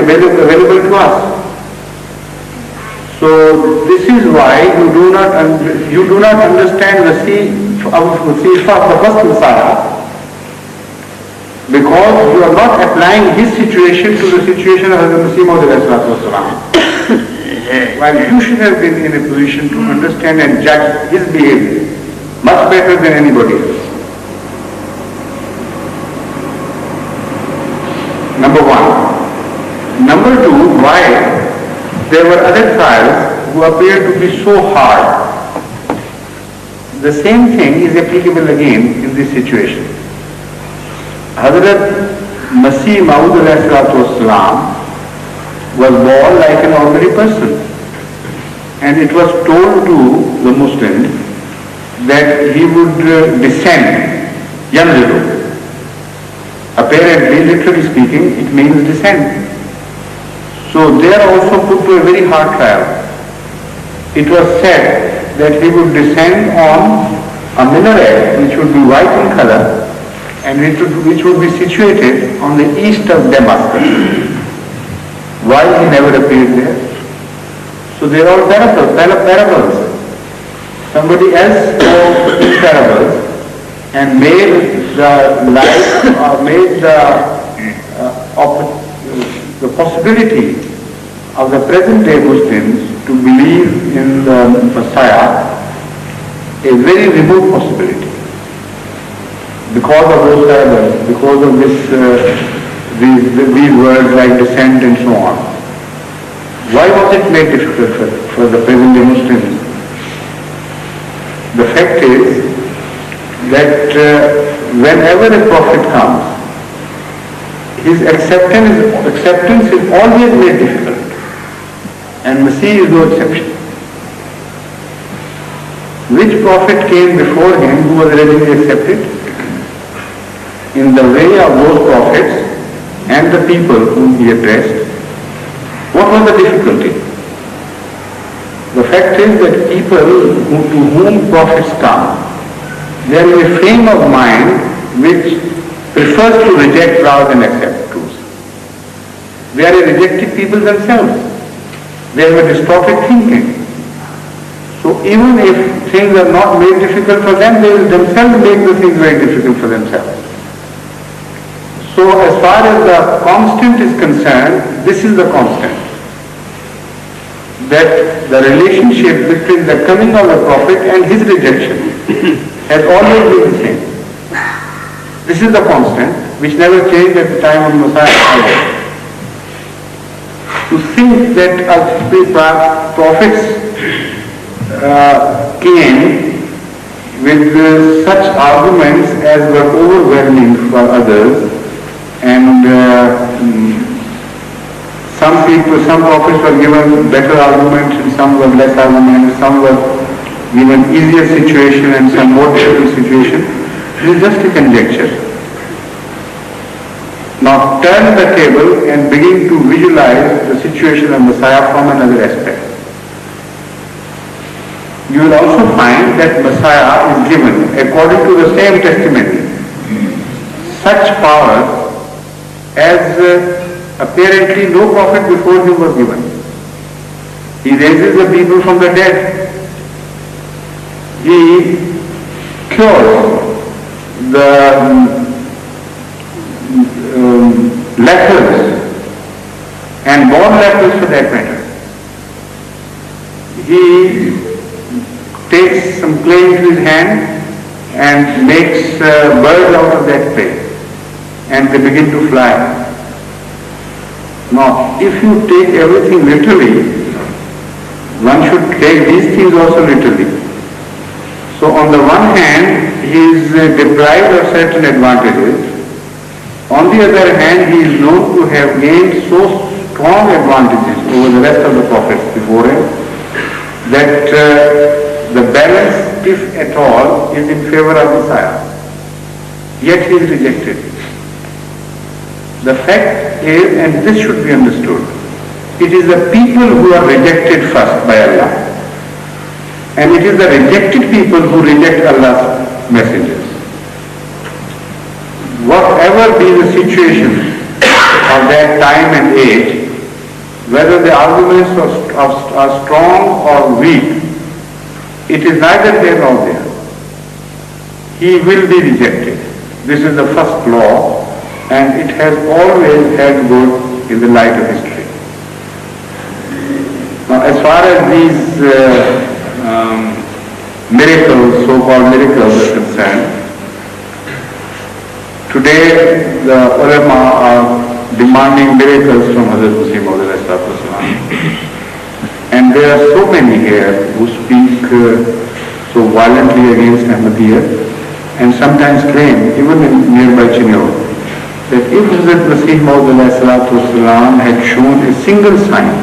available to us. So this is why you do not understand the first Messiah, because you are not applying his situation to the situation of Hazrat Masih Maud ﷺ. While you should have been in a position to understand and judge his behavior much better than anybody else. Number one. Number two, why there were other trials who appeared to be so hard. The same thing is applicable again in this situation. Hazrat Masih Maud ﷺ was born like an ordinary person, and it was told to the Muslims that he would descend, yanzilu. Apparently, literally speaking, it means descend. So they are also put to a very hard trial. It was said that he would descend on a minaret which would be white in color and which would be situated on the east of Damascus. Why he never appeared there? So they are all parables. Somebody else spoke in parables and made the life, made the possibility of the present day Muslims to believe in the Messiah a very remote possibility. Because of those parables, because of these words like descent and so on. Why was it made difficult for the present day Muslims? The fact is that whenever a prophet comes, his acceptance is always made difficult, and Masih is no exception. Which prophet came before him who was readily accepted? In the way of those prophets and the people whom he addressed, what was the difficulty? The fact is that people to whom prophets come, they are in a frame of mind which prefers to reject rather than accept truth. They are a rejected people themselves. They have a distorted thinking. So even if things are not made difficult for them, they will themselves make the things very difficult for themselves. So as far as the constant is concerned, this is the constant. That the relationship between the coming of the Prophet and his rejection has always been the same. This is the constant, which never changed at the time of Messiah. To think that prophets came with such arguments as were overwhelming for others, and some prophets were given better arguments and some were less arguments, some were given easier situation and some more difficult situation. It is just a conjecture. Now turn the table and begin to visualize the situation of Messiah from another aspect. You will also find that Messiah is given, according to the same testimony, such power as apparently no prophet before him was given. He raises the people from the dead. He cures the lepers and born lepers for that matter. He takes some clay into his hand and makes birds out of that clay, and they begin to fly. Now, if you take everything literally, one should take these things also literally. So on the one hand, he is deprived of certain advantages. On the other hand, he is known to have gained so strong advantages over the rest of the prophets before him that the balance, if at all, is in favor of Messiah. Yet he is rejected. The fact is, and this should be understood, it is the people who are rejected first by Allah. And it is the rejected people who reject Allah's messengers. Whatever be the situation of that time and age, whether the arguments are strong or weak, it is neither here nor there. He will be rejected. This is the first law, and it has always held good in the light of history. Now, as far as these miracles, so-called miracles, are concerned, today the ulama are demanding miracles from Hazrat Masih Maud alayhi salam. And there are so many here who speak so violently against Ahmadiyya and sometimes claim, even in nearby Chinnor, that if Hazrat Masih Maud alayhi salam had shown a single sign,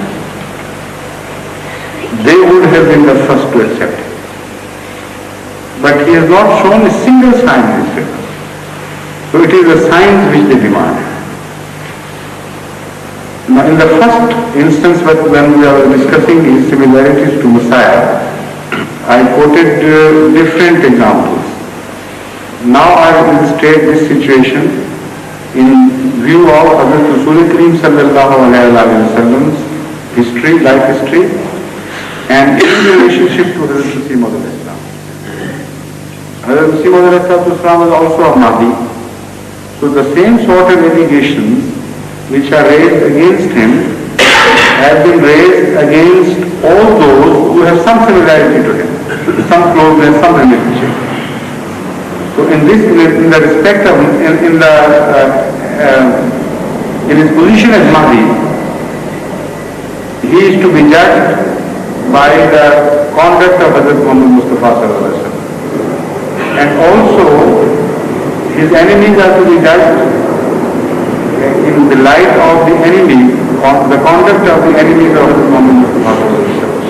they would have been the first to accept it. But he has not shown a single sign in his favor. So it is the signs which they demand. Now in the first instance when we are discussing his similarities to Messiah, I quoted different examples. Now I will illustrate this situation in view of Hazrat Rasul Kareem sallallahu alayhi wa sallam's history, life history, and in relationship to Hazrat Masih Maud alayhi salam. Hazrat Masih Maud alayhi salam was also a Mahdi. So the same sort of allegations which are raised against him have been raised against all those who have some similarity to him, some closeness, some relationship. So in the respect of, in his position as Mahdi, he is to be judged by the conduct of Hazrat Muhammad Mustafa sallallahu alaihi wasallam. And also, his enemies are to be judged in the light of the enemy, the conduct of the enemies of Hazrat Muhammad Mustafa sallallahu alaihi wasallam.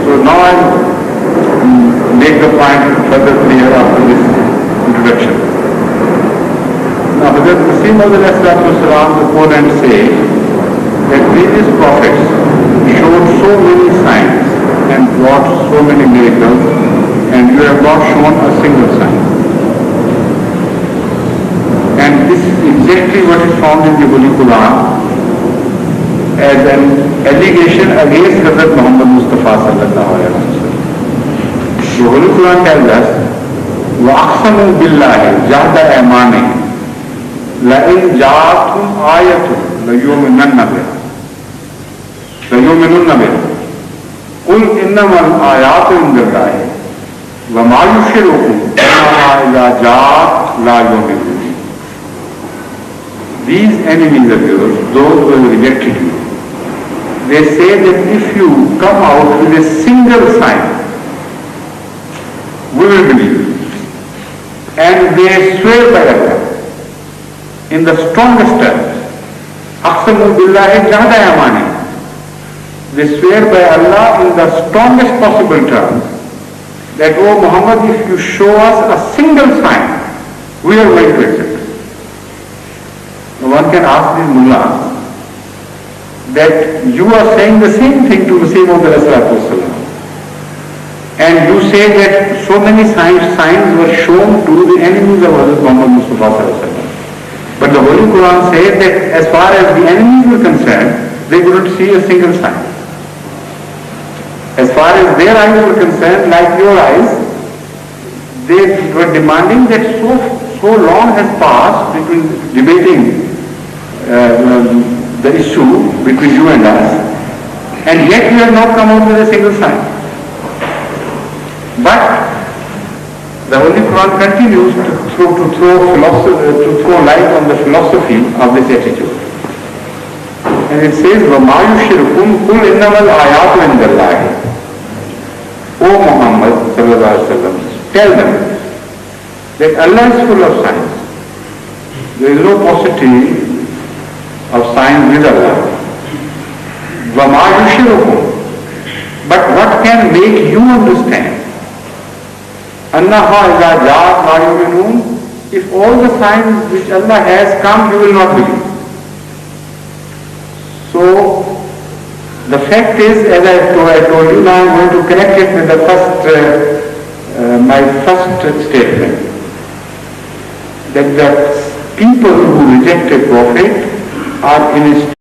So now I make the point further clear after this introduction. Now, Hazrat Masih Maud alayhi salam, the opponents say that previous prophets showed so many signs and wrought so many miracles, and you have not shown a single sign. And this is exactly what is found in the Holy Quran as an allegation against Hazrat Muhammad Mustafa sallallahu alaihi wasallam. The Holy Quran tells us, وَأَقْسَمُوا بِاللَّهِ جَهْدَ أَيْمَانِهِمْ لَإِنْ جَاءَتْهُمْ آيَةٌ لَيُؤْمِنُنَّ بِهَا قُلْ إِنَّمَا الْآيَاتُ عِندَ اللَّهِ وَمَا يُشْعِرُكُمْ أَنَّهَا إِذَا جَاءَتْ لَا يُؤْمِنُونَ. These enemies of yours, those who have rejected you, they say that if you come out with a single sign, we will believe you. And they swear by Allah in the strongest terms. أَقْسَمُوا بِاللَّهِ جَهْدَ أَيْمَانِهِمْ. They swear by Allah in the strongest possible terms that, oh Muhammad, if you show us a single sign, we are going to accept. One can ask these mullahs that you are saying the same thing to Masih Maud alayhi salam, and you say that so many signs were shown to the enemies of Hazrat Muhammad Mustafa sallallahu alaihi wasallam. But the Holy Quran says that as far as the enemies were concerned, they couldn't see a single sign. As far as their eyes were concerned, like your eyes, they were demanding that so long has passed between debating the issue between you and us, and yet we have not come out with a single sign. But the Holy Quran continues to throw light on the philosophy of this attitude. And it says, وَمَا يُشْرِكُمْ قُلْ إِنَّمَا الْآيَاتُ عِندَ اللَّهِ. O Muhammad sallallahu alaihi wasallam, tell them that Allah is full of signs. There is no paucity of signs with Allah. وَمَا يُشْرِكُمْ. But what can make you understand? أَنَّهَا إِذَا جَاءَتْ لَا يُؤْمِنُونَ. If all the signs which Allah has come, you will not believe. So, the fact is, as I told you, now I am going to connect it with the my first statement, that the people who reject a prophet are in a